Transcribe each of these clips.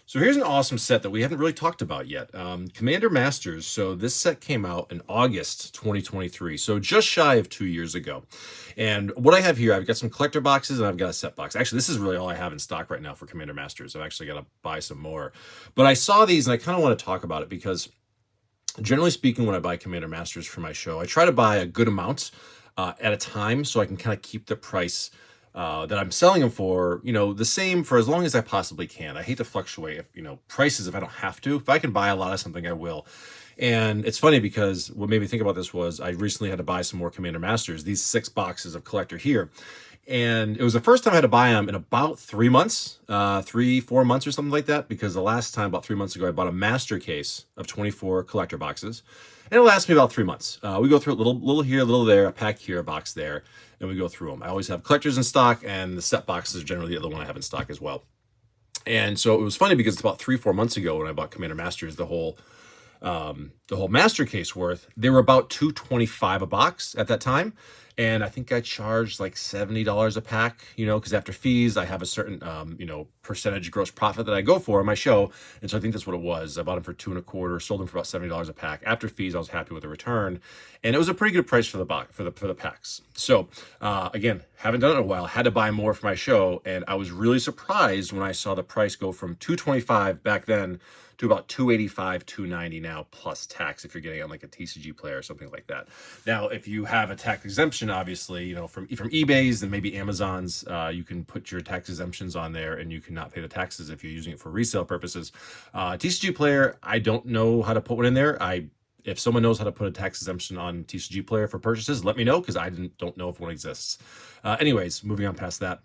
So here's an awesome set that we haven't really talked about yet. Commander Masters. So this set came out in August 2023, so just shy of 2 years ago. And what I have here, I've got some collector boxes and I've got a set box. Actually, this is really all I have in stock right now for Commander Masters. I've actually got to buy some more. But I saw these and I kind of want to talk about it because generally speaking, when I buy Commander Masters for my show, I try to buy a good amount at a time so I can kind of keep the price that I'm selling them for, the same for as long as I possibly can. I hate to fluctuate, prices if I don't have to. If I can buy a lot of something, I will. And it's funny because what made me think about this was I recently had to buy some more Commander Masters, these 6 boxes of collector here. And it was the first time I had to buy them in about 3 months, 3, 4 months or something like that, because the last time, about 3 months ago, I bought a master case of 24 collector boxes. And it lasts me about 3 months. We go through a little here, a little there, a pack here, a box there, and we go through them. I always have collectors in stock, and the set boxes are generally the other one I have in stock as well. And so it was funny because it's about 3, 4 months ago when I bought Commander Masters, the whole master case worth, they were about $225 a box at that time. And I think I charged like $70 a pack, because after fees, I have a certain, percentage gross profit that I go for on my show. And so I think that's what it was. I bought them for 2.25, sold them for about $70 a pack. After fees, I was happy with the return. And it was a pretty good price for the box, for the packs. So again, haven't done it in a while, had to buy more for my show. And I was really surprised when I saw the price go from $225 back then to about $285, $290 now, plus tax if you're getting on like a TCG player or something like that. Now, if you have a tax exemption, obviously, from eBay's and maybe Amazon's, you can put your tax exemptions on there and you cannot pay the taxes if you're using it for resale purposes. TCG player, I don't know how to put one in there. If someone knows how to put a tax exemption on TCG player for purchases, let me know, because I don't know if one exists. Anyways, moving on past that.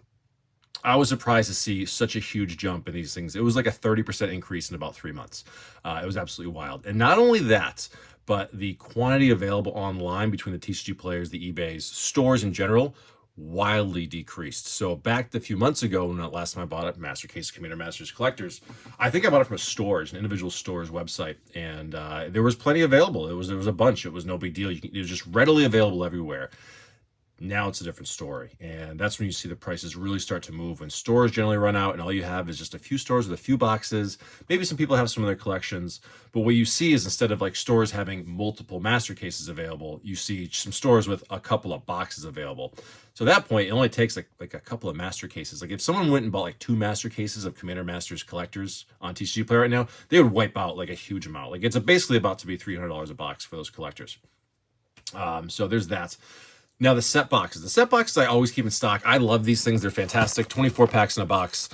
I was surprised to see such a huge jump in these things. It was like a 30% increase in about 3 months. It was absolutely wild. And not only that, but the quantity available online between the TCG players, the eBays, stores in general, wildly decreased. So back a few months ago, when the last time I bought it, Master Case Commander Masters Collectors, I think I bought it from a store's, an individual store's website, and there was plenty available. There was a bunch. It was no big deal. It was just readily available everywhere. Now it's a different story. And that's when you see the prices really start to move. When stores generally run out and all you have is just a few stores with a few boxes, maybe some people have some of their collections. But what you see is, instead of like stores having multiple master cases available, you see some stores with a couple of boxes available. So at that point, it only takes like a couple of master cases. Like if someone went and bought like 2 master cases of Commander Masters collectors on TCG Player right now, they would wipe out like a huge amount. Like it's basically about to be $300 a box for those collectors. So there's that. Now the set boxes. The set boxes I always keep in stock. I love these things. They're fantastic. 24 packs in a box.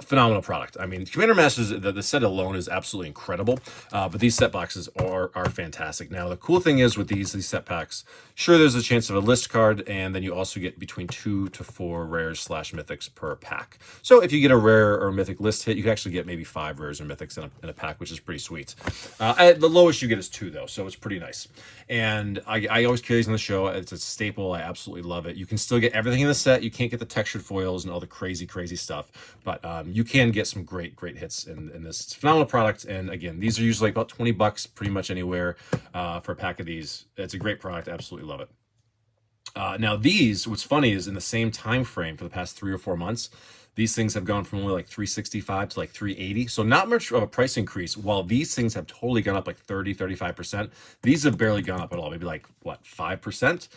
Phenomenal product. I mean, Commander Masters, the set alone is absolutely incredible, but these set boxes are fantastic. Now, the cool thing is with these set packs, sure, there's a chance of a list card, and then you also get between 2 to 4 rares / mythics per pack. So if you get a rare or mythic list hit, you can actually get maybe 5 rares or mythics in a pack, which is pretty sweet. The lowest you get is 2, though, so it's pretty nice. And I always carry these on the show. It's a staple. I absolutely love it. You can still get everything in the set. You can't get the textured foils and all the crazy stuff, but you can get some great hits in this. It's a phenomenal product. And again, these are usually about $20 pretty much anywhere for a pack of these. It's a great product. Absolutely love it. Now what's funny is in the same time frame for the past 3 or 4 months, these things have gone from only like $365 to like $380. So not much of a price increase. While these things have totally gone up like 30-35%, these have barely gone up at all. Maybe like, 5%?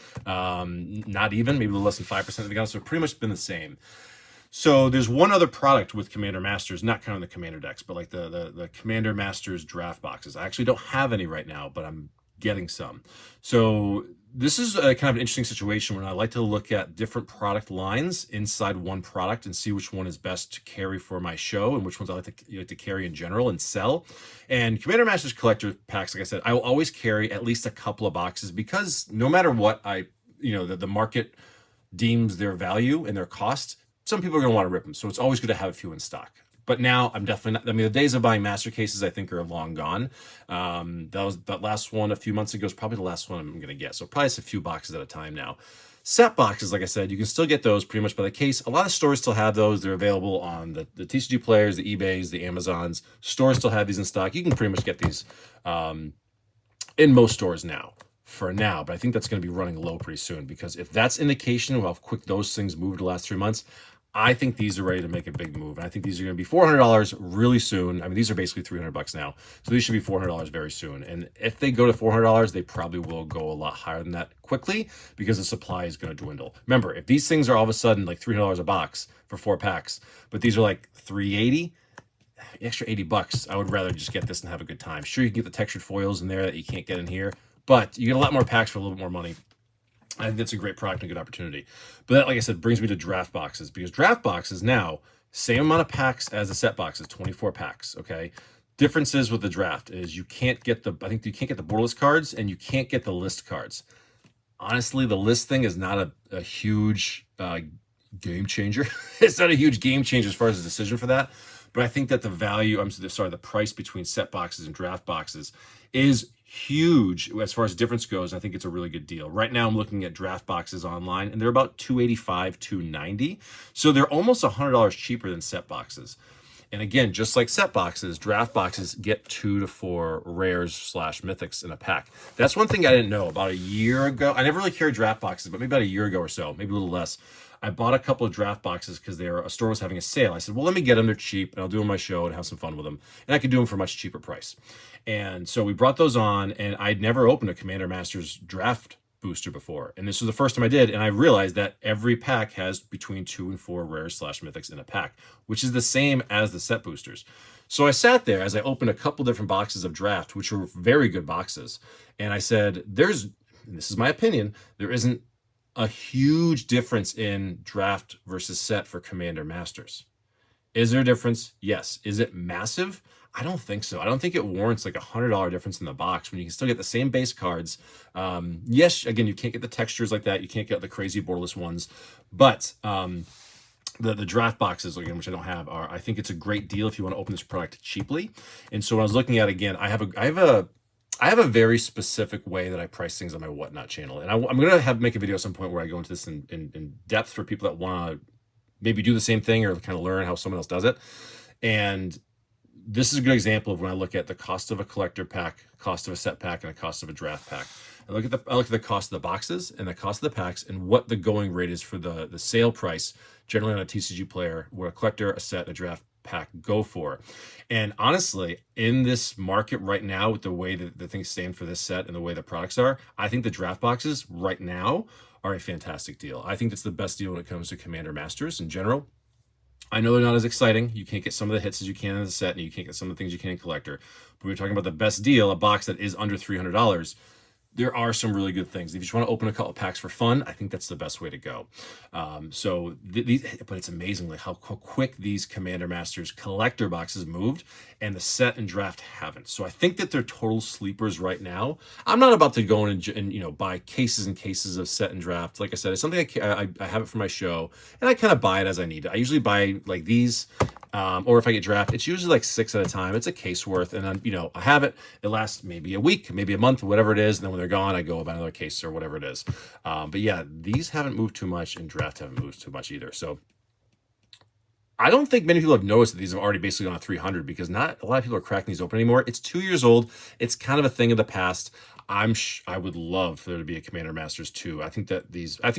Not even, maybe a little less than 5% have gone up. So pretty much been the same. So there's one other product with Commander Masters, not counting the Commander decks, but like the Commander Masters draft boxes. I actually don't have any right now, but I'm getting some. So this is a kind of an interesting situation when I like to look at different product lines inside one product and see which one is best to carry for my show and which ones I like to carry in general and sell. And Commander Masters collector packs, like I said, I will always carry at least a couple of boxes, because no matter what the market deems their value and their cost, some people are going to want to rip them. So it's always good to have a few in stock. But now I'm definitely not, I mean, the days of buying master cases, I think, are long gone. That last one a few months ago is probably the last one I'm going to get. So probably it's a few boxes at a time now. Set boxes, like I said, you can still get those pretty much by the case. A lot of stores still have those. They're available on the TCG players, the eBays, the Amazons. Stores still have these in stock. You can pretty much get these in most stores now. For now, but I think that's going to be running low pretty soon, because if that's indication of how quick those things moved the last 3 months, I think these are ready to make a big move. And I think these are going to be $400 really soon. I mean, these are basically $300 now. So these should be $400 very soon. And if they go to $400, they probably will go a lot higher than that quickly because the supply is going to dwindle. Remember, if these things are all of a sudden like $300 a box for 4 packs, but these are like $380, extra $80, I would rather just get this and have a good time. Sure, you can get the textured foils in there that you can't get in here, but you get a lot more packs for a little bit more money. I think that's a great product and a good opportunity. But that, like I said, brings me to draft boxes, because draft boxes now, same amount of packs as the set boxes, 24 packs, okay? Differences with the draft is you can't get the, I think you can't get the borderless cards and you can't get the list cards. Honestly, the list thing is not a huge game changer. It's not a huge game changer as far as the decision for that. But I think that the value, the price between set boxes and draft boxes is huge as far as difference goes. I think it's a really good deal. Right now I'm looking at draft boxes online and they're about $285, $290. So they're almost $100 cheaper than set boxes. And again, just like set boxes, draft boxes get 2 to 4 rares / mythics in a pack. That's one thing I didn't know. About a year ago, I never really carried draft boxes, but maybe about a year ago or so, maybe a little less, I bought a couple of draft boxes because a store was having a sale. I said, well, let me get them. They're cheap, and I'll do them on my show and have some fun with them. And I could do them for a much cheaper price. And so we brought those on, and I'd never opened a Commander Masters draft booster before. And this was the first time I did, and I realized that every pack has between 2 and 4 rares / mythics in a pack, which is the same as the set boosters. So I sat there as I opened a couple different boxes of draft, which were very good boxes. And I said, and this is my opinion, there isn't a huge difference in draft versus set for Commander Masters. Is there a difference? Yes. Is it massive? I don't think so. I don't think it warrants like $100 difference in the box when you can still get the same base cards. Yes, again, you can't get the textures like that. You can't get the crazy borderless ones, but the draft boxes, again, which I don't have, I think it's a great deal if you want to open this product cheaply. And so when I was looking at it again, I have a very specific way that I price things on my Whatnot channel. And I'm going to make a video at some point where I go into this in depth for people that want to maybe do the same thing or kind of learn how someone else does it. And this is a good example of when I look at the cost of a collector pack, cost of a set pack, and the cost of a draft pack. I look at the cost of the boxes and the cost of the packs and what the going rate is for the sale price, generally on a TCG player, where a collector, a set, a draft pack go for. And honestly, in this market right now, with the way that the things stand for this set and the way the products are, I think the draft boxes right now are a fantastic deal. I think it's the best deal when it comes to Commander Masters in general. I know they're not as exciting. You can't get some of the hits as you can in the set, and you can't get some of the things you can in collector. But we're talking about the best deal, a box that is under $300. There are some really good things. If you just want to open a couple packs for fun, I think that's the best way to go. But it's amazing like how quick these Commander Masters collector boxes moved, and the set and draft haven't. So I think that they're total sleepers right now. I'm not about to go in and buy cases and cases of set and draft. Like I said, it's something I have it for my show, and I kind of buy it as I need it. I usually buy like these. Or if I get draft, it's usually like 6 at a time. It's a case worth, and then I have it. It lasts maybe a week, maybe a month, whatever it is. And then when they're gone, I go buy another case or whatever it is. But yeah, these haven't moved too much, and draft haven't moved too much either. So I don't think many people have noticed that these have already basically gone to 300, because not a lot of people are cracking these open anymore. It's 2 years old. It's kind of a thing of the past. I would love for there to be a Commander Masters 2. I think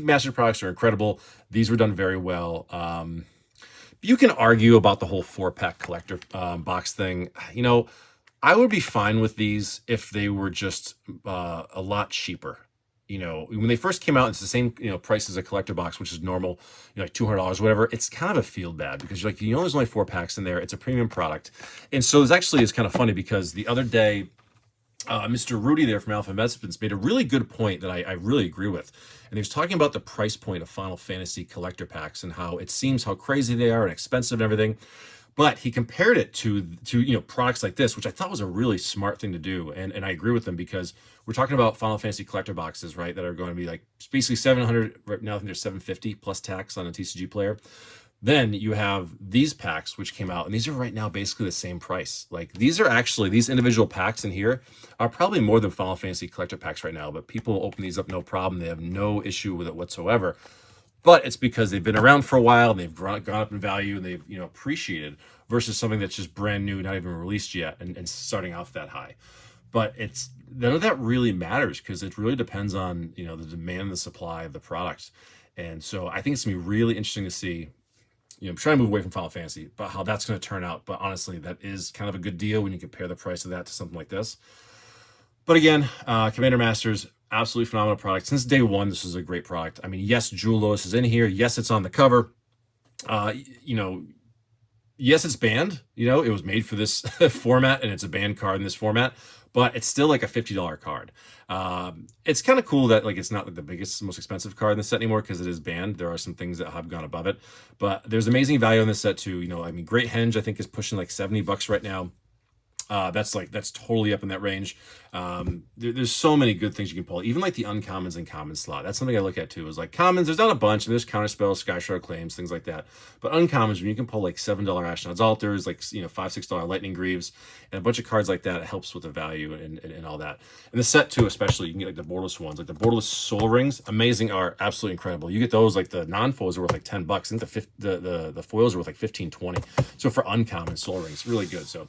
Master products are incredible. These were done very well. You can argue about the whole 4-pack collector box thing. I would be fine with these if they were just a lot cheaper. When they first came out, it's the same price as a collector box, which is normal, like $200, whatever. It's kind of a feel bad because there's only 4 packs in there. It's a premium product, and so it's kind of funny because the other day, Mr. Rudy there from Alpha Investments made a really good point that I really agree with. And he was talking about the price point of Final Fantasy collector packs and how it seems how crazy they are and expensive and everything. But he compared it to products like this, which I thought was a really smart thing to do. And I agree with him, because we're talking about Final Fantasy collector boxes, right, that are going to be like basically $700. Right now I think they're $750 plus tax on a TCG player. Then you have these packs, which came out, and these are right now basically the same price. Like these individual packs in here are probably more than Final Fantasy collector packs right now, but people open these up no problem. They have no issue with it whatsoever. But it's because they've been around for a while, and they've gone up in value, and they've appreciated, versus something that's just brand new, not even released yet, and starting off that high. But none of that really matters, because it really depends on the demand and the supply of the product. And so I think it's gonna be really interesting to see I'm trying to move away from Final Fantasy, but how that's going to turn out. But honestly, that is kind of a good deal when you compare the price of that to something like this. But again, Commander Masters, absolutely phenomenal product. Since day one, this is a great product. I mean, yes, Jewel Lotus is in here. Yes, it's on the cover. Yes, it's banned. It was made for this format, and it's a banned card in this format, but it's still like a $50 card. It's kind of cool that like it's not like the biggest, most expensive card in the set anymore because it is banned. There are some things that have gone above it, but there's amazing value in this set too. I mean, Great Henge I think is pushing like $70 right now. That's totally up in that range. There's so many good things you can pull, even like the uncommons and common slot. That's something I look at too. Is like commons, there's not a bunch, and there's counterspells, Skyshard claims, things like that. But uncommons, when you can pull like $7 Ashnod's Altars, like $5-6 Lightning Greaves, and a bunch of cards like that, it helps with the value and all that. And the set too, especially, you can get like the borderless ones, like the borderless Soul Rings, amazing art, absolutely incredible. You get those, like the non-foils are worth like $10. I think the foils are worth like 15-20. So for uncommon Soul Rings, really good. So.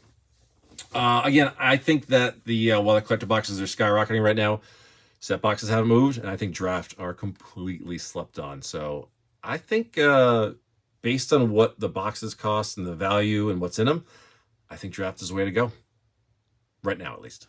Again, I think that while the collector boxes are skyrocketing right now, set boxes haven't moved, and I think draft are completely slept on. So I think based on what the boxes cost and the value and what's in them, I think draft is the way to go. Right now, at least.